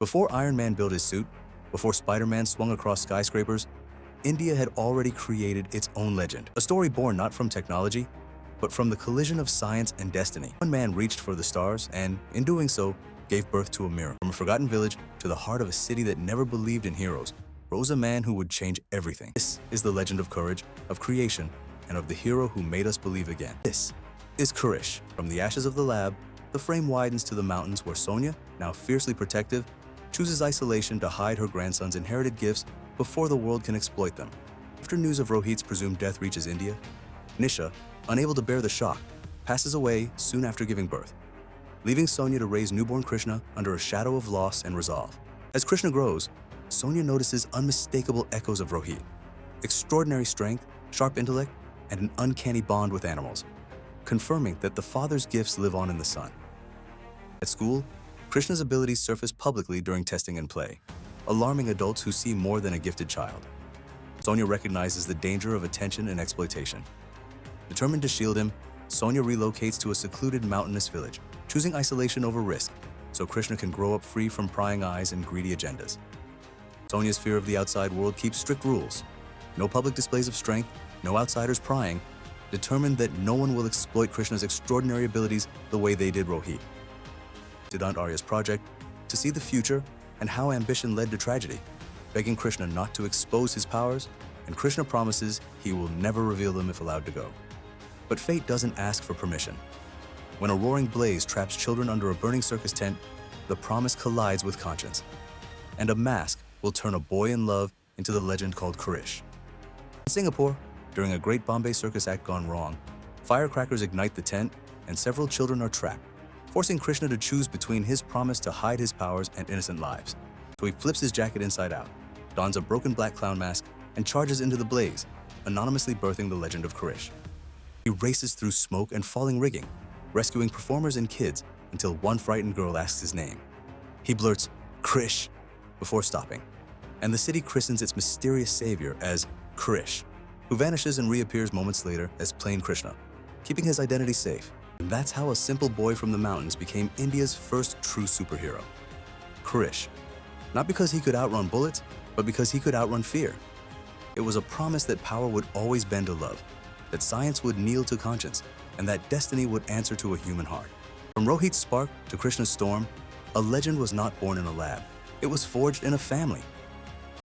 Before Iron Man built his suit, before Spider-Man swung across skyscrapers, India had already created its own legend. A story born not from technology, but from the collision of science and destiny. One man reached for the stars and, in doing so, gave birth to a miracle. From a forgotten village to the heart of a city that never believed in heroes, rose a man who would change everything. This is the legend of courage, of creation, and of the hero who made us believe again. This is Krrish. From the ashes of the lab, the frame widens to the mountains where Sonia, now fiercely protective, chooses isolation to hide her grandson's inherited gifts before the world can exploit them. After news of Rohit's presumed death reaches India, Nisha, unable to bear the shock, passes away soon after giving birth, leaving Sonia to raise newborn Krishna under a shadow of loss and resolve. As Krishna grows, Sonia notices unmistakable echoes of Rohit: extraordinary strength, sharp intellect, and an uncanny bond with animals, confirming that the father's gifts live on in the son. At school, Krishna's abilities surface publicly during testing and play, alarming adults who see more than a gifted child. Sonia recognizes the danger of attention and exploitation. Determined to shield him, Sonia relocates to a secluded mountainous village, choosing isolation over risk, so Krishna can grow up free from prying eyes and greedy agendas. Sonia's fear of the outside world keeps strict rules. No public displays of strength, no outsiders prying, determined that no one will exploit Krishna's extraordinary abilities the way they did Rohit. Siddhant Arya's project to see the future and how ambition led to tragedy, begging Krishna not to expose his powers, and Krishna promises he will never reveal them if allowed to go. But fate doesn't ask for permission. When a roaring blaze traps children under a burning circus tent, the promise collides with conscience, and a mask will turn a boy in love into the legend called Krrish. In Singapore, during a great Bombay circus act gone wrong, firecrackers ignite the tent and several children are trapped, forcing Krishna to choose between his promise to hide his powers and innocent lives. So he flips his jacket inside out, dons a broken black clown mask, and charges into the blaze, anonymously birthing the legend of Krrish. He races through smoke and falling rigging, rescuing performers and kids until one frightened girl asks his name. He blurts, "Krrish," before stopping, and the city christens its mysterious savior as Krrish, who vanishes and reappears moments later as plain Krishna, keeping his identity safe. And that's how a simple boy from the mountains became India's first true superhero. Krrish, not because he could outrun bullets, but because he could outrun fear. It was a promise that power would always bend to love, that science would kneel to conscience, and that destiny would answer to a human heart. From Rohit's spark to Krishna's storm, a legend was not born in a lab. It was forged in a family,